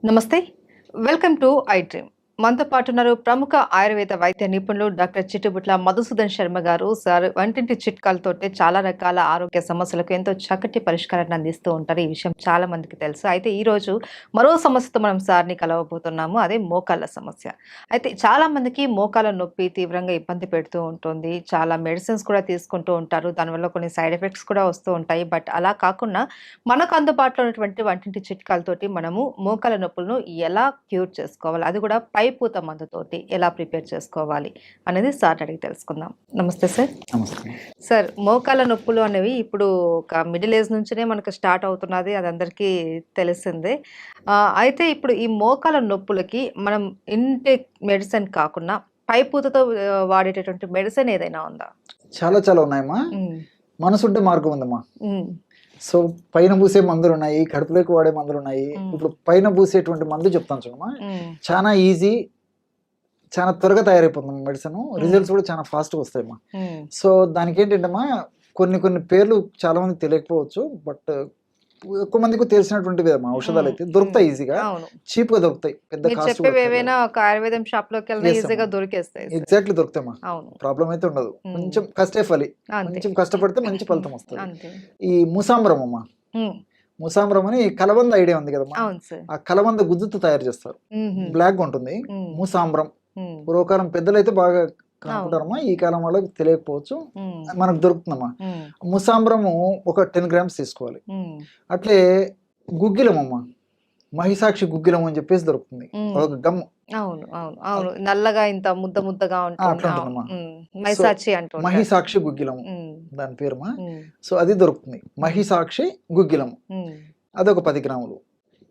నమస్తే. Welcome to I dream. మనతో పాటు ఉన్నారు ప్రముఖ ఆయుర్వేద వైద్య నిపుణులు డాక్టర్ చిట్టుబుట్ల మధుసూదన్ శర్మ గారు. సార్ వంటింటి చిట్కాలతోటి చాలా రకాల ఆరోగ్య సమస్యలకు ఎంతో చక్కటి పరిష్కారాన్ని అందిస్తూ ఉంటారు. ఈ విషయం చాలా మందికి తెలుసు. అయితే ఈరోజు మరో సమస్యతో మనం సార్‌ని కలవబోతున్నాము. అదే మోకాళ్ళ సమస్య. అయితే చాలా మందికి మోకాళ్ళ నొప్పి తీవ్రంగా ఇబ్బంది పెడుతూ ఉంటుంది. చాలా మెడిసిన్స్ కూడా తీసుకుంటూ ఉంటారు. దానివల్ల కొన్ని సైడ్ ఎఫెక్ట్స్ కూడా వస్తూ ఉంటాయి. బట్ అలా కాకుండా మనకు అందుబాటులో ఉన్నటువంటి వంటింటి చిట్కాలతోటి మనము మోకాళ్ళ నొప్పులను ఎలా క్యూర్ చేసుకోవాలి? అది కూడా పైపూత మందుతోటి ఎలా ప్రిపేర్ చేసుకోవాలి? అనేది సార్‌ని అడిగి తెలుసుకుందాం. నమస్తే సార్. నమస్తే. సార్, మోకాళ్ళ నొప్పులు అనేవి ఇప్పుడు ఒక మిడిల్ ఏజ్ నుంచినే మనకు స్టార్ట్ అవుతున్నది. అది అందరికీ తెలిసిందే. అయితే ఇప్పుడు ఈ మోకాళ్ళ నొప్పులకి మనం ఇంటేక్ మెడిసిన్ కాకుండా పైపూతతో వాడేటటువంటి మెడిసిన్ ఏదైనా ఉందా? చాలా చాలా ఉన్నాయమ్మా. హ్మ్. మనసుంటే మార్గం ఉందమ్మా. హ్మ్. సో, పైన పూసే మందులున్నాయి, కడుపులోకి వాడే మందులున్నాయి. హ్మ్. ఇప్పుడు పైన పూసేటువంటి మందు చెప్తాను చూడమ్మా. హ్మ్. చాలా ఈజీ, చాలా త్వరగా తయారైపోతుంది మెడిసిను. హ్మ్. రిజల్ట్స్ కూడా చాలా ఫాస్ట్‌గా వస్తాయమ్మా. హ్మ్. సో, దానికేంటంటమ్మా కొన్ని కొన్ని పేర్లు చాలా మందికి తెలియకపోవచ్చు. బట్ ఎక్కువ మందికి తెలిసినటువంటివే అమ్మా. హ్మ్. ఔషధాలైతే హ్మ్. దొరుకుతాయి ఈజీగా. అవును. చీప్‌గా దొరుకుతాయి. పెద్ద మీరు కాస్ట్ కూడా చెప్పేవేవైనా అక్కర్లేదు. ఒక ఆయుర్వేదం షాప్‌లోకెళ్ళినా యెస్ ఈజీగా అమ్మా. దొరికేస్తాయి సార్. ఎగ్జాక్ట్‌లీ దొరుకుతాయమ్మా. అవును. ప్రాబ్లమ్ అయితే ఉండదు. హ్మ్. కొంచెం కష్టే ఫలి. అంతే. కొంచెం కష్టపడితే మంచి ఫలితం వస్తది. అంతే. ఈ ముసాంబరం అమ్మ. హ్మ్. ముసాంబరం అని కలబంద ఐడియా ఉంది కదమ్మా. అవును సార్. ఆ కలబంద గుజ్జుతో తయారు చేస్తారు. హుహు. బ్లాక్‌గా ఉంటుంది. హ్మ్. ముసాంబరం. హ్మ్. పూర్వకాలం పెద్దలైతే బాగా అవును. కనుక్కుంటారమ్మా. ఈ కాలం వాళ్ళకి తెలియకపోవచ్చు. హ్మ్. మనకు దొరుకుతుందమ్మా. హ్మ్. ముసాంబరము ఒక 10 గ్రామ్స్ తీసుకోవాలి. హ్మ్. అట్లే గుగ్గిలమమ్మ. మహిసాక్షి గుగ్గిలం అని చెప్పేసి దొరుకుతుంది. హ్మ్. అదొక గమ్. అవును. అవును. అవును. నల్లగా ఇంత ముద్ద ముద్దగా ఉంటుంది. అట్లా అవును. ఉంటుందమ్మా. హ్మ్. సో, మైసాచి అంటూ ఉంటారు. మహిసాక్షి గుగ్గిలము హ్మ్. దాని పేరుమా. హ్మ్. సో, అది దొరుకుతుంది. హ్మ్. మహిసాక్షి గుగ్గిలము. హ్మ్. అదొక 10 గ్రాములు.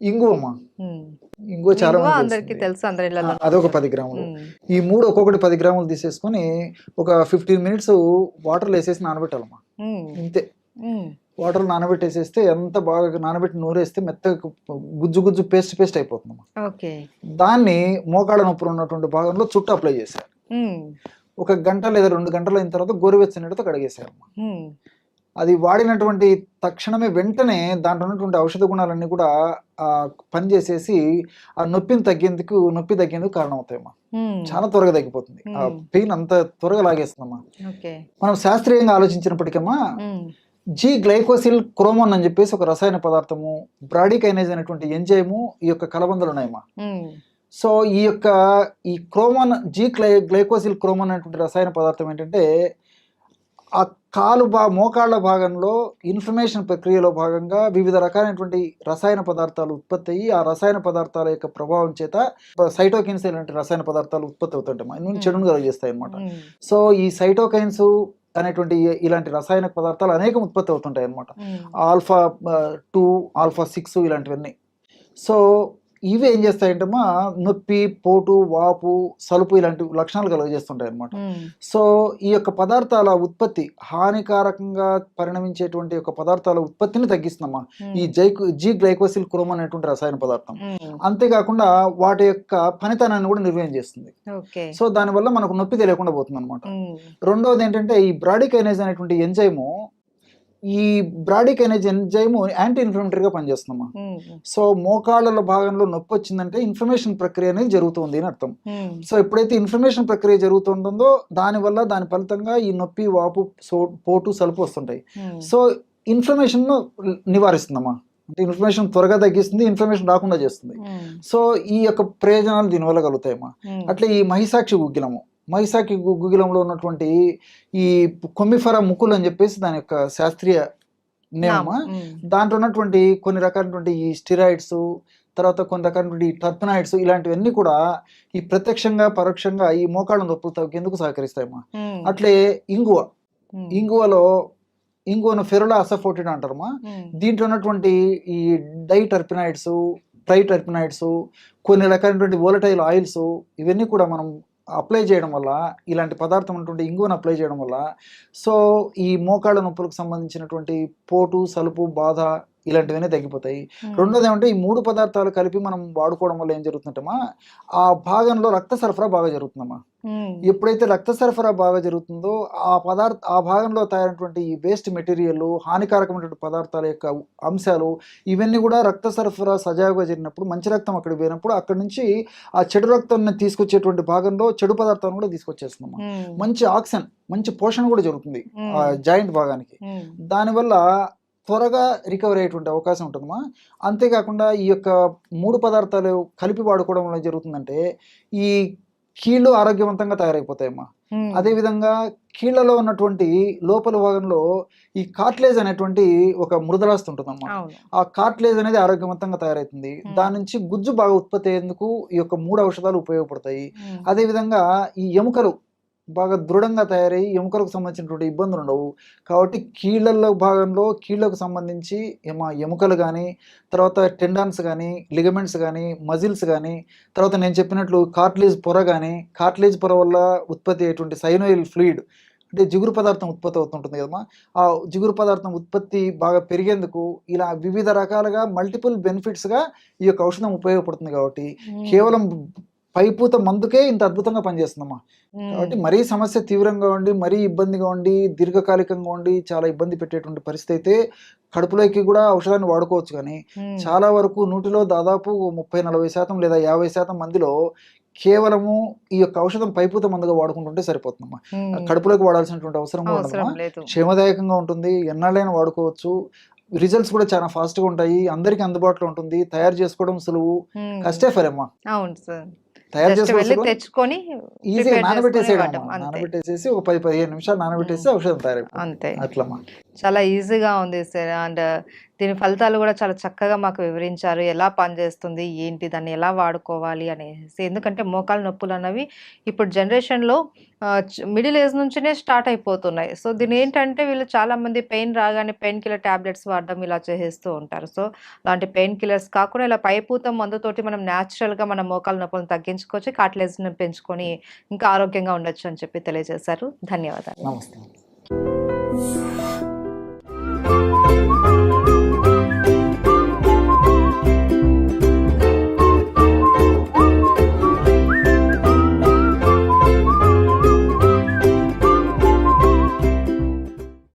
ఇంగువమ్మ. హ్మ్. ఇంగువ చాలా ఇంగువ మందికి అందరికీ తెలిసిందే. తెలుసు. అందరి ఇళ్లలోనూ అదొక ఉంటుంది. 10 గ్రాములు. హ్మ్. ఈ 3 ఒక్కొక్కటి 10 గ్రాములు తీసేసుకొని ఒక 15 మినిట్స్ వాటర్‌లో ఏసేసి నానబెట్టాలమ్మా. హ్మ్. ఇంతే. హ్మ్. వాటర్‌లో నానబెట్టేసేస్తే ఎంత బాగా నానబెట్టి నూరేస్తే మెత్తగా గుజ్జు గుజ్జు పేస్ట్ అయిపోతుందమ్మా. ఓకే. దాన్ని మోకాళ్ళ నొప్పులు ఉన్నటువంటి భాగంలో చుట్టూ అప్లై చేసేయాలి. హ్మ్. ఒక గంట లేదా 2 గంటలు అయిన తర్వాత గోరువెచ్చని నీళ్ళతో కడిగేసేయాలమ్మా. హ్మ్. అది వాడినటువంటి తక్షణమే వెంటనే దాంట్లో ఉన్నటువంటి ఔషధ గుణాలన్నీ కూడా పనిచేసేసి ఆ నొప్పి తగ్గేందుకు కారణమవుతాయమ్మా. హ్మ్. చాలా త్వరగా తగ్గిపోతుంది. ఆ హ్మ్. పెయిన్ అంత త్వరగా లాగేస్తుందమ్మా. ఓకే. మనం శాస్త్రీయంగా ఆలోచించినప్పటికమ్మా హ్మ్. జీ గ్లైకోసిల్ క్రోమోన్ అని చెప్పేసి ఒక రసాయన పదార్థము, బ్రాడికైనేజ్ అనేటువంటి ఎంజైము ఈ యొక్క కలబందలు ఉన్నాయమ్మా. హ్మ్. సో, ఈ క్రోమోన్ గ్లైకోసిల్ క్రోమోన్ అనేటువంటి రసాయన పదార్థం ఏంటంటే ఆ మోకాళ్ళ భాగంలో ఇన్ఫ్లమేషన్ ప్రక్రియలో భాగంగా వివిధ రకాలైనటువంటి రసాయన పదార్థాలు ఉత్పత్తి అయ్యి, ఆ రసాయన పదార్థాల యొక్క ప్రభావం చేత సైటోకిన్స్ ఇలాంటి రసాయన పదార్థాలు ఉత్పత్తి అవుతుంటాయి. ఇన్ని చెడును కలుగజేస్తాయి అన్నమాట. హ్మ్. సో, ఈ సైటోకైన్స్ అనేటువంటి ఇలాంటి రసాయన పదార్థాలు అనేకం ఉత్పత్తి అవుతుంటాయి అన్నమాట. హ్మ్. ఆల్ఫా 2, ఆల్ఫా 6 ఇలాంటివన్నీ. సో, ఇవి ఏం చేస్తాయంటేమా నొప్పి, పోటు, వాపు, సలుపు ఇలాంటి లక్షణాలు కలుగజేస్తుంటాయి అన్నమాట. హ్మ్. సో, ఈ యొక్క పదార్థాల ఉత్పత్తి హానికారకంగా పరిణమించేటువంటి యొక్క పదార్థాల ఉత్పత్తిని తగ్గిస్తుందమ్మా ఈ హ్మ్. జీ గ్లైకోసిల్ క్రోమోన్ అనేటువంటి రసాయన పదార్థం. హ్మ్. అంతేకాకుండా వాటి యొక్క పనితనాన్ని కూడా నిర్వహణ చేస్తుంది. ఓకే. సో, దానివల్ల మనకు నొప్పి తెలియకుండా పోతుందన్నమాట. హ్మ్. రెండవది ఏంటంటే ఈ బ్రాడికైనేజ్ అనేటువంటి ఎంజైము ఈ బ్రాడికైనేజ్ ఎంజైము యాంటీ ఇన్ఫ్లమేటరీగా పనిచేస్తుందమ్మా. హ్మ్. సో, మోకాళ్ళ భాగంలో నొప్పి వచ్చిందంటే ఇన్ఫ్లమేషన్ ప్రక్రియ అనేది జరుగుతుంది అని అర్థం. హ్మ్. సో, ఎప్పుడైతే ఇన్ఫ్లమేషన్ ప్రక్రియ జరుగుతుంటుందో దానివల్ల దాని ఫలితంగా ఈ నొప్పి, వాపు, పోటు, సలుపు వస్తుంటాయి. హ్మ్. సో, ఇన్ఫ్లమేషన్‌ను నివారిస్తుందమ్మా. అంటే ఇన్ఫ్లమేషన్ త్వరగా తగ్గిస్తుంది. ఇన్ఫ్లమేషన్ రాకుండా చేస్తుంది. హ్మ్. సో, ఈ యొక్క ప్రయోజనాలు దీనివల్ల కలుగుతాయమ్మా. హ్మ్. అట్లే ఈ మహిసాక్షి గుగ్గిలము. మహిసాక్షి గుగ్గిలంలో ఉన్నటువంటి ఈ కొమ్మిఫెరా ముకుల్ అని చెప్పేసి దాని యొక్క శాస్త్రీయ నేమమ్మా. నామం. హ్మ్. దాంట్లో ఉన్నటువంటి కొన్ని రకాలైనటువంటి ఈ స్టెరాయిడ్స్, తర్వాత కొన్ని రకాలైనటువంటి టర్పనాయిడ్స్ ఇలాంటివన్నీ కూడా ఈ ప్రత్యక్షంగా, పరోక్షంగా ఈ మోకాళ్ళ నొప్పులు తగ్గేందుకు సహకరిస్తాయమ్మా. హ్మ్. అట్లే ఇంగువ. హ్మ్. ఇంగువను ఫెరులా అసఫోటిడా అంటారమ్మా. హ్మ్. దీంట్లో ఉన్నటువంటి ఈ డైటర్పినాయిడ్స్, ట్రైటర్పినాయిడ్స్, కొన్ని రకాలైనటువంటి వోలటైల్ ఆయిల్స్ ఇవన్నీ కూడా మనం అప్లై చేయడం వల్ల, ఇలాంటి పదార్థం ఉన్నటువంటి ఇంగువను అప్లై చేయడం వల్ల సో, ఈ మోకాళ్ళ నొప్పులకు సంబంధించినటువంటి పోటు, సలుపు, బాధ ఇలాంటివన్నీ తగ్గిపోతాయి. హ్మ్. రెండోది ఏమంటే ఈ 3 పదార్థాలు కలిపి మనం వాడుకోవడం వల్ల ఏం జరుగుతుందంటేమా, ఆ భాగంలో రక్త సరఫరా బాగా జరుగుతుందమ్మా. హ్మ్. ఎప్పుడైతే రక్త సరఫరా బాగా జరుగుతుందో, ఆ భాగంలో తయారైనటువంటి ఈ వేస్ట్ మెటీరియల్లు, హానికారకమైనటువంటి పదార్థాల యొక్క అంశాలు, ఇవన్నీ గూడా రక్త సరఫరా సజావుగా జరిగినప్పుడు, మంచి రక్తం అక్కడికి పోయినప్పుడు, అక్కడి నుంచి ఆ చెడు రక్తాన్ని తీసుకొచ్చేటువంటి భాగంలో చెడు పదార్థాలను గూడా తీసుకొచ్చేస్తుందమ్మా. హ్మ్. మంచి ఆక్సిజన్, మంచి పోషణ గూడా జరుగుతుంది ఆ హ్మ్. జాయింట్ భాగానికి. హ్మ్. దానివల్ల త్వరగా రికవరీ అయ్యేటువంటి అవకాశం ఉంటుందమ్మా. అంతేకాకుండా ఈ యొక్క 3 పదార్థాలు కలిపి వాడుకోవడం వల్ల ఏం జరుగుతుందంటే, ఈ కీళ్ళు ఆరోగ్యవంతంగా తయారైపోతాయమ్మా. హ్మ్. అదేవిధంగా కీళ్ళలో ఉన్నటువంటి లోపల భాగంలో ఈ కార్టిలేజ్ అనేటువంటి ఒక మృదులాస్థి ఉంటుందమ్మా. అవును. ఆ కార్టిలేజ్ అనేది ఆరోగ్యవంతంగా తయారైతుంది. దాని నుంచి గుజ్జు బాగా ఉత్పత్తి అయ్యేందుకు ఈ యొక్క 3 ఔషధాలు ఉపయోగపడతాయి. హ్మ్. అదేవిధంగా ఈ ఎముకలు బాగా దృఢంగా తయారయ్యి ఎముకలకు సంబంధించినటువంటి ఇబ్బందులుండవు. కాబట్టి కీళ్ళల్లో భాగంలో కీళ్ళకు సంబంధించి ఎముకలు గానీ, తర్వాత టెండాన్స్ గానీ, లిగమెంట్స్ గానీ, మజిల్స్ గానీ, తర్వాత నేను చెప్పినట్లు కార్టిలేజ్ పొర గానీ, కార్టిలేజ్ పొర వల్ల ఉత్పత్తి అయ్యేటువంటి సైనోయిల్ ఫ్లూయిడ్ అంటే జిగురు పదార్థం ఉత్పత్తి అవుతుంటుంది కదమ్మా! ఆ జిగురు పదార్థం ఉత్పత్తి బాగా పెరిగేందుకు ఇలా వివిధ రకాలుగా మల్టిపుల్ బెనిఫిట్స్‌గా ఈ యొక్క ఔషధం ఉపయోగపడుతుంది కాబట్టి, హ్మ్. కేవలం పైపూత మందుకే ఇంత అద్భుతంగా పనిచేస్తుందమ్మా. హ్మ్. కాబట్టి మరీ సమస్య తీవ్రంగా ఉండి, మరీ ఇబ్బందిగా ఉండి, దీర్ఘకాలికంగా ఉండి, చాలా ఇబ్బంది పెట్టేటువంటి పరిస్థితి అయితే కడుపులోకి గూడా ఔషధాన్ని వాడుకోవచ్చు గానీ, హ్మ్. చాలా వరకు నూటిలో దాదాపు 30, 40% లేదా 50% మందిలో కేవలము ఈ యొక్క ఔషధం పైపూత మందుగా వాడుకుంటుంటే సరిపోతుందమ్మా. హ్మ్. కడుపులోకి వాడాల్సినటువంటి అవసరం గూడా అవసరం ఉండదమ్మా. లేదు. క్షేమదాయకంగా ఉంటుంది. ఎన్నాళ్ళైనా వాడుకోవచ్చు. రిజల్ట్స్ కూడా చాలా ఫాస్ట్‌గా ఉంటాయి. అందరికి అందుబాటులో ఉంటుంది. తయారు చేసుకోవడం సులువు. హ్మ్. కష్టే ఫరమ్మా. అవును సార్. తయారు జస్ట్ చేసుకోవడం వెళ్లి సులువు. తెచ్చుకొని ఈజీగా ప్రిపేర్ చేసుకొని నానబెట్టేసేయడం ఇవ్వటం అమ్మా. అంతే. నానబెట్టేసేసి ఒక 10, 15 నిమిషాలు నానబెట్టేస్తే హ్మ్. ఔషధం తయారైపోతుంది. అంతే. అట్లమ్మా. చాలా ఈజీగా ఉంది సార్. అండ్ దీని ఫలితాలు గూడా చాలా చక్కగా మాకు వివరించారు. ఎలా పనిచేస్తుంది? ఏంటి? దాన్ని ఎలా వాడుకోవాలి అనేసి. ఎందుకంటే మోకాలు నొప్పులన్నవి ఇప్పుడు జనరేషన్‌లో మిడిల్ ఏజ్ నుంచినే స్టార్ట్ అయిపోతున్నాయి. సో దీనేంటంటే వీళ్ళు చాలామంది పెయిన్ రాగానే పెయిన్ కిల్లర్ టాబ్లెట్స్ వాడడం ఇలా చేసేస్తూ ఉంటారు. సో అలాంటి పెయిన్ కిల్లర్స్ కాకుండా ఇలా పైపూత మందుతోటి మనం న్యాచురల్‌గా మన మోకాలు నొప్పులను తగ్గించుకోవచ్చు. కార్టిలేజ్‌ని పెంచుకొని ఇంకా ఆరోగ్యంగా ఉండొచ్చు అని చెప్పి తెలియజేశారు. ధన్యవాదాలు. నమస్తే.